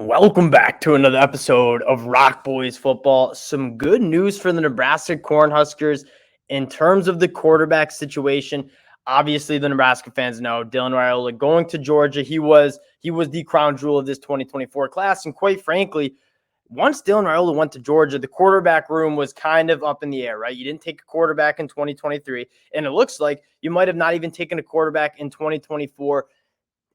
Welcome back to another episode of Rock Boys Football. Some good news for the Nebraska Cornhuskers in terms of the quarterback situation. Obviously, the Nebraska fans know Dylan Raiola going to Georgia. He was the crown jewel of this 2024 class, and quite frankly, once Dylan Raiola went to Georgia, the quarterback room was kind of up in the air, right? You didn't take a quarterback in 2023, and it looks like you might have not even taken a quarterback in 2024.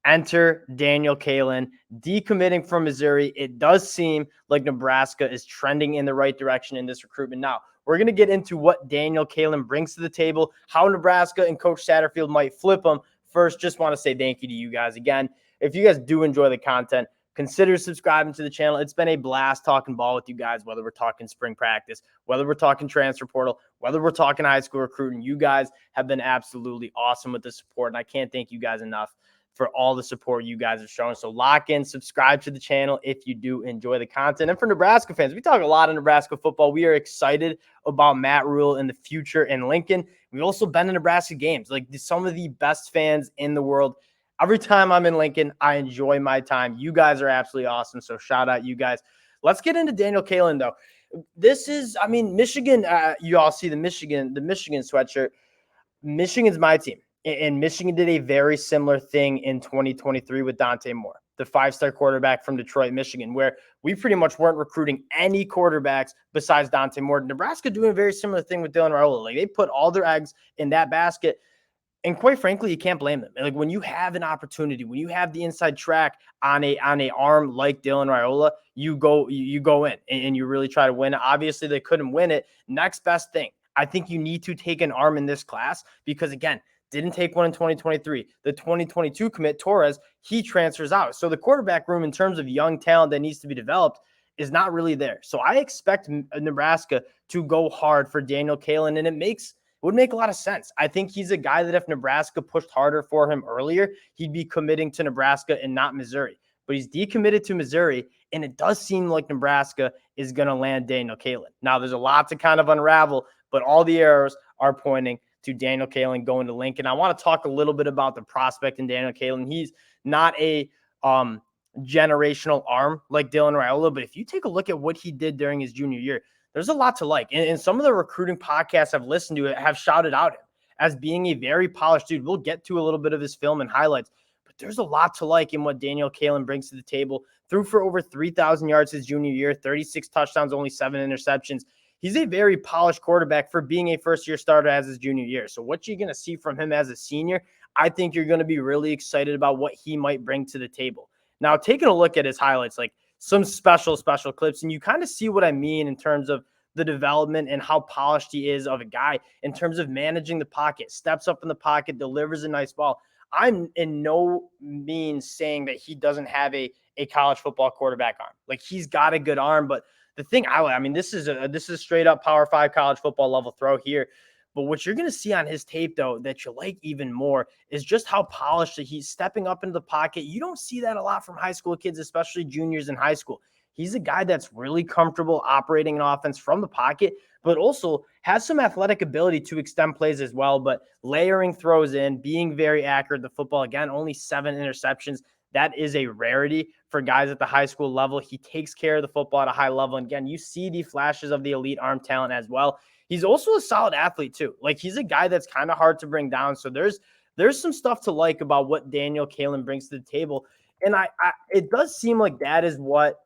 Enter Daniel Kaelin, decommitting from Missouri. It does seem like Nebraska is trending in the right direction in this recruitment. Now, we're going to get into what Daniel Kaelin brings to the table, how Nebraska and Coach Satterfield might flip him. First, just want to say thank you to you guys again. If you guys do enjoy the content, consider subscribing to the channel. It's been a blast talking ball with you guys, whether we're talking spring practice, whether we're talking transfer portal, whether we're talking high school recruiting. You guys have been absolutely awesome with the support, and I can't thank you guys enough for all the support you guys have shown. So lock in, subscribe to the channel if you do enjoy the content. And for Nebraska fans, we talk a lot of Nebraska football. We are excited about Matt Rhule in the future in Lincoln. We've also been to Nebraska games, like some of the best fans in the world. Every time I'm in Lincoln, I enjoy my time. You guys are absolutely awesome. So shout out you guys. Let's get into Daniel Kaelin, though. This is, Michigan, you all see the Michigan sweatshirt. Michigan's my team. And Michigan did a very similar thing in 2023 with Dante Moore, the five-star quarterback from Detroit, Michigan, where we pretty much weren't recruiting any quarterbacks besides Dante Moore. Nebraska doing a very similar thing with Dylan Raiola. Like, they put all their eggs in that basket. And quite frankly, you can't blame them. Like, when you have an opportunity, when you have the inside track on a arm like Dylan Raiola, you go in and you really try to win it. Obviously, they couldn't win it. Next best thing. I think you need to take an arm in this class because, again, didn't take one in 2023. The 2022 commit, Torres, he transfers out. So the quarterback room in terms of young talent that needs to be developed is not really there. So I expect Nebraska to go hard for Daniel Kaelin, and it would make a lot of sense. I think he's a guy that if Nebraska pushed harder for him earlier, he'd be committing to Nebraska and not Missouri. But he's decommitted to Missouri, and it does seem like Nebraska is going to land Daniel Kaelin. Now, there's a lot to kind of unravel, but all the arrows are pointing to Daniel Kaelin going to Lincoln. I want to talk a little bit about the prospect in Daniel Kaelin. He's not a generational arm like Dylan Raiola, but if you take a look at what he did during his junior year, there's a lot to like. And some of the recruiting podcasts I've listened to have shouted out him as being a very polished dude. We'll get to a little bit of his film and highlights, but there's a lot to like in what Daniel Kaelin brings to the table. Threw for over 3,000 yards his junior year, 36 touchdowns, only 7 interceptions. He's a very polished quarterback for being a first-year starter as his junior year. So what you're going to see from him as a senior, I think you're going to be really excited about what he might bring to the table. Now, taking a look at his highlights, like some special clips, and you kind of see what I mean in terms of the development and how polished he is of a guy in terms of managing the pocket, steps up in the pocket, delivers a nice ball. I'm in no means saying that he doesn't have a college football quarterback arm. Like, he's got a good arm, but the thing this is a straight up Power 5 college football level throw here. But what you're going to see on his tape, though, that you like even more is just how polished he's stepping up into the pocket. You don't see that a lot from high school kids, especially juniors in high school. He's a guy that's really comfortable operating an offense from the pocket, but also has some athletic ability to extend plays as well. But layering throws in, being very accurate. The football, again, only 7 interceptions. That is a rarity for guys at the high school level. He takes care of the football at a high level. And again, you see the flashes of the elite arm talent as well. He's also a solid athlete too. Like, he's a guy that's kind of hard to bring down. So there's some stuff to like about what Daniel Kaelin brings to the table. And it does seem like that is what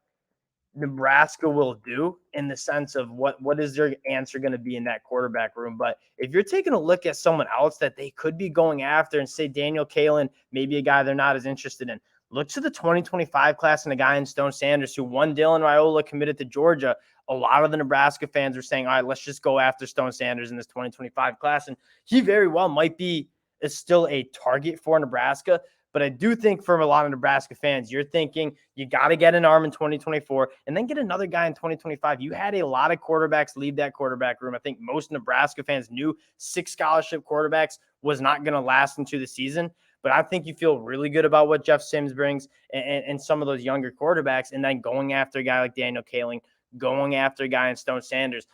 Nebraska will do in the sense of what is their answer going to be in that quarterback room. But if you're taking a look at someone else that they could be going after and say Daniel Kaelin, maybe a guy they're not as interested in, look to the 2025 class and a guy in Stone Sanders who won Dylan Raiola committed to Georgia. A lot of the Nebraska fans are saying, all right, let's just go after Stone Sanders in this 2025 class. And he very well might be still a target for Nebraska. But I do think for a lot of Nebraska fans, you're thinking you got to get an arm in 2024 and then get another guy in 2025. You had a lot of quarterbacks leave that quarterback room. I think most Nebraska fans knew 6 scholarship quarterbacks was not going to last into the season. But I think you feel really good about what Jeff Sims brings and some of those younger quarterbacks, and then going after a guy like Daniel Kaelin, going after a guy in Stone Sanders.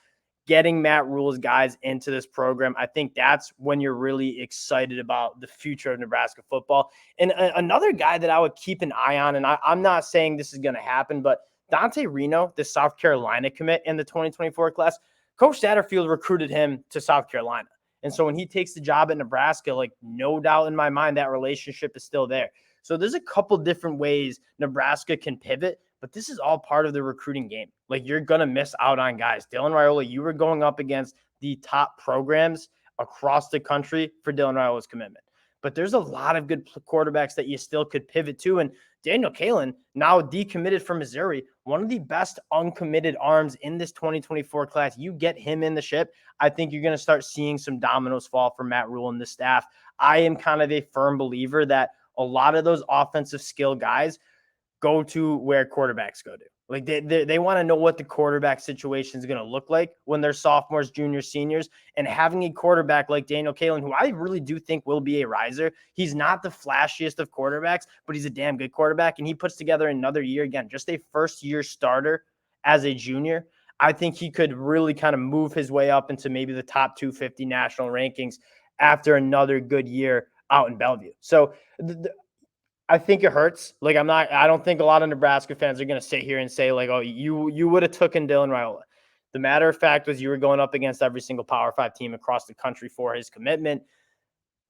getting Matt Rhule's guys into this program. I think that's when you're really excited about the future of Nebraska football. And another guy that I would keep an eye on, and I'm not saying this is going to happen, but Dante Reno, the South Carolina commit in the 2024 class, Coach Satterfield recruited him to South Carolina. And so when he takes the job at Nebraska, like no doubt in my mind, that relationship is still there. So there's a couple different ways Nebraska can pivot, but this is all part of the recruiting game. Like you're going to miss out on guys. Dylan Raiola, you were going up against the top programs across the country for Dylan Raiola's commitment. But there's a lot of good quarterbacks that you still could pivot to. And Daniel Kaelin, now decommitted from Missouri, one of the best uncommitted arms in this 2024 class. You get him in the ship, I think you're going to start seeing some dominoes fall for Matt Rhule and the staff. I am kind of a firm believer that a lot of those offensive skill guys go to where quarterbacks go to. Like they want to know what the quarterback situation is going to look like when they're sophomores, juniors, seniors, and having a quarterback like Daniel Kaelin, who I really do think will be a riser. He's not the flashiest of quarterbacks, but he's a damn good quarterback, and he puts together another year, again, just a first-year starter as a junior. I think he could really kind of move his way up into maybe the top 250 national rankings after another good year out in Bellevue. So I think it hurts. Like I don't think a lot of Nebraska fans are going to sit here and say like, oh, you would have taken Dylan Raiola. The matter of fact was you were going up against every single Power 5 team across the country for his commitment.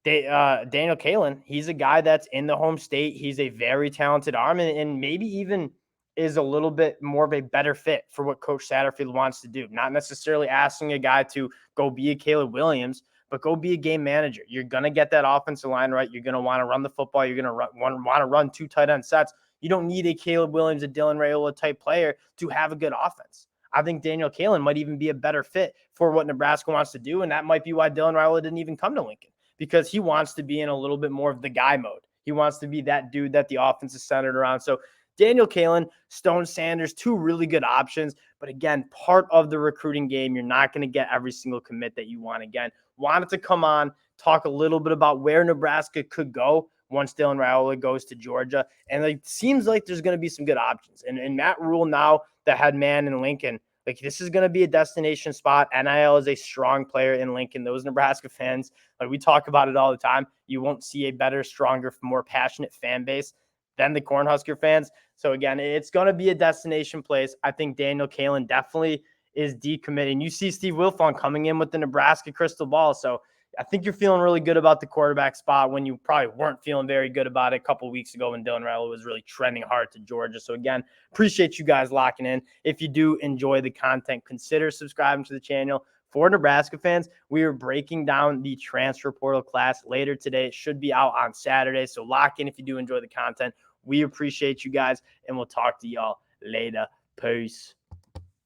Daniel Kaelin, he's a guy that's in the home state. He's a very talented arm and maybe even is a little bit more of a better fit for what Coach Satterfield wants to do. Not necessarily asking a guy to go be a Caleb Williams, but go be a game manager. You're going to get that offensive line right. You're going to want to run the football. You're going to want to run 2 tight end sets. You don't need a Caleb Williams, a Dylan Raiola type player to have a good offense. I think Daniel Kaelin might even be a better fit for what Nebraska wants to do, and that might be why Dylan Raiola didn't even come to Lincoln, because he wants to be in a little bit more of the guy mode. He wants to be that dude that the offense is centered around. So Daniel Kaelin, Stone Sanders, 2 really good options. But again, part of the recruiting game, you're not going to get every single commit that you want. Again, wanted to come on, talk a little bit about where Nebraska could go once Dylan Raiola goes to Georgia. And it seems like there's going to be some good options. And Matt Rhule, now the head man in Lincoln, like this is going to be a destination spot. NIL is a strong player in Lincoln. Those Nebraska fans, like we talk about it all the time. You won't see a better, stronger, more passionate fan base than the Cornhusker fans. So again, it's going to be a destination place. I think Daniel Kaelin definitely is decommitting. You see Steve Wilfong coming in with the Nebraska crystal ball. So I think you're feeling really good about the quarterback spot when you probably weren't feeling very good about it a couple of weeks ago when Dylan Raiola was really trending hard to Georgia. So again, appreciate you guys locking in. If you do enjoy the content, consider subscribing to the channel. For Nebraska fans, we are breaking down the transfer portal class later today. It should be out on Saturday. So lock in if you do enjoy the content. We appreciate you guys, and we'll talk to y'all later. Peace.